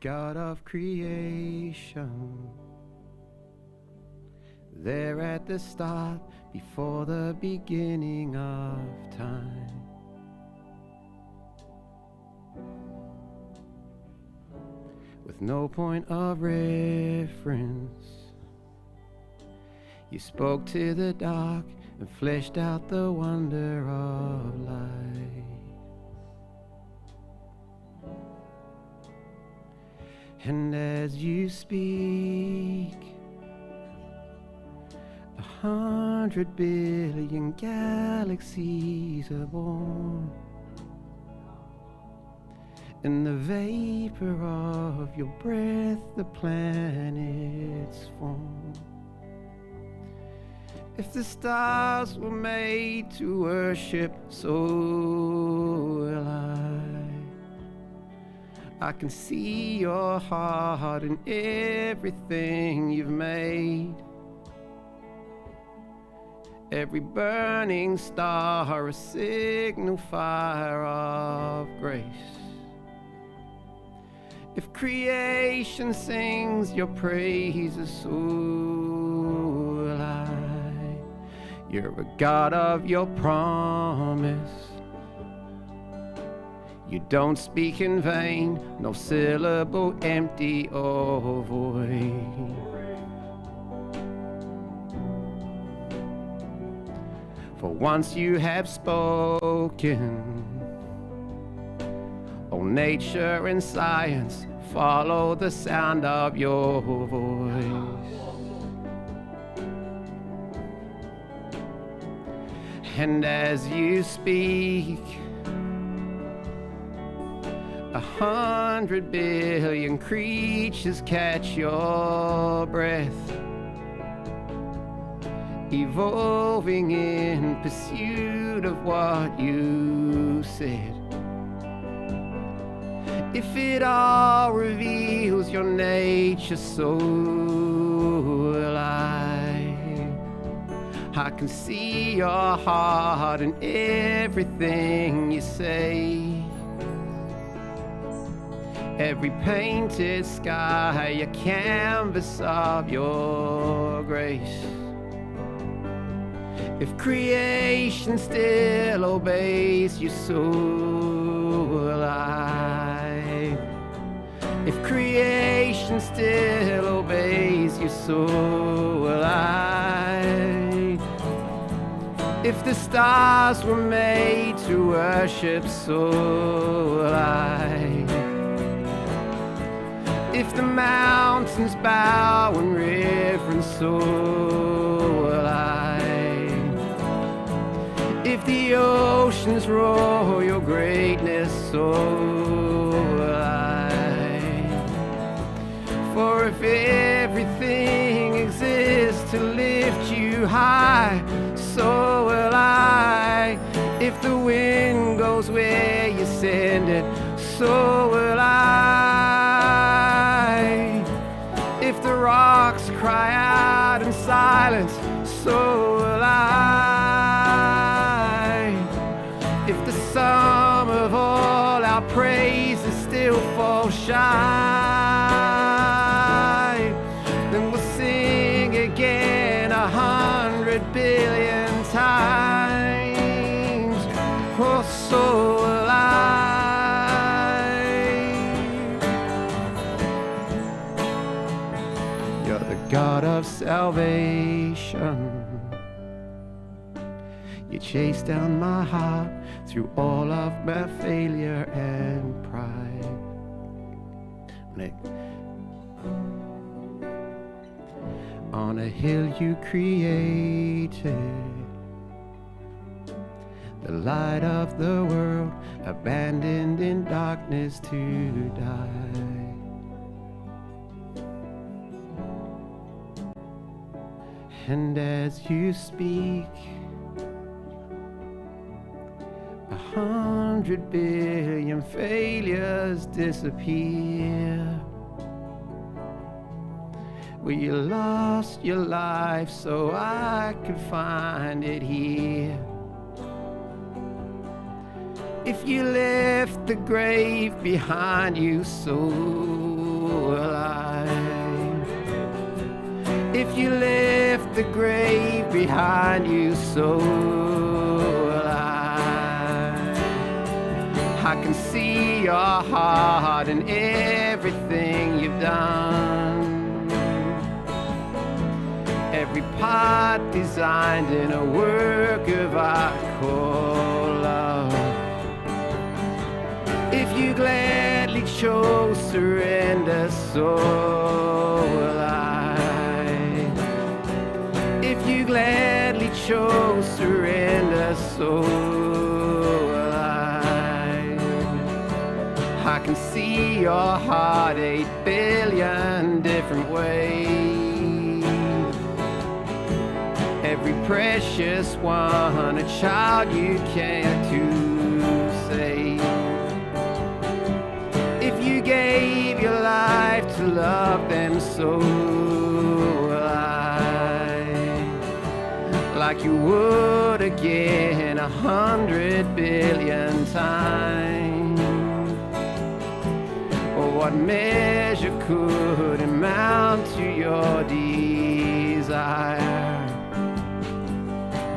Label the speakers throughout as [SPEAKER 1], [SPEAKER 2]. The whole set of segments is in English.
[SPEAKER 1] God of creation, there at the start, before the beginning of time. With no point of reference, you spoke to the dark and fleshed out the wonder of light. And as you speak, 100 billion galaxies are born. In the vapor of your breath, the planets form. If the stars were made to worship, so will I can see your heart in everything you've made. Every burning star, a signal fire of grace. If creation sings your praises, so will I. You're a God of your promise. You don't speak in vain, no syllable empty or void. For once you have spoken, all nature and science follow the sound of your voice. And as you speak, 100 billion creatures catch your breath, evolving in pursuit of what you said. If it all reveals your nature, so will I can see your heart in everything you say. Every painted sky, a canvas of your grace. If creation still obeys you, so will I. If creation still obeys you, so will I. If the stars were made to worship, so will I. If the mountains bow in reverence, so will I. If the oceans roar your greatness, so will I. For if everything exists to lift you high, so will I. If the wind goes where you send it, so will I. If the rocks cry out in silence, so will I. If the sum of all our praises still falls shy, then we'll sing again 100 billion times. Oh, so will I. You're the God of salvation. You chase down my heart through all of my failure and pride. Nick. On a hill you created, the light of the world, abandoned in darkness to die. And as you speak, 100 billion failures disappear. Where you lost your life so I could find it here. If you left the grave behind you, so will I. If you left the grave behind you, so will I. I can see your heart in everything you've done. Every part designed in a work of art called love. If you gladly chose surrender, so will I. If you gladly chose surrender, so will I. I can see your heart 8 billion different ways. Every precious one, a child you care to save. If you gave your life to love them, so will I. Like you would again 100 billion times. Or what measure could amount to your desire?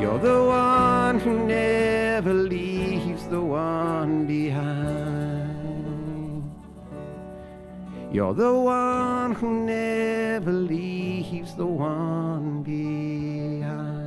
[SPEAKER 1] You're the one who never leaves the one behind. You're the one who never leaves the one behind.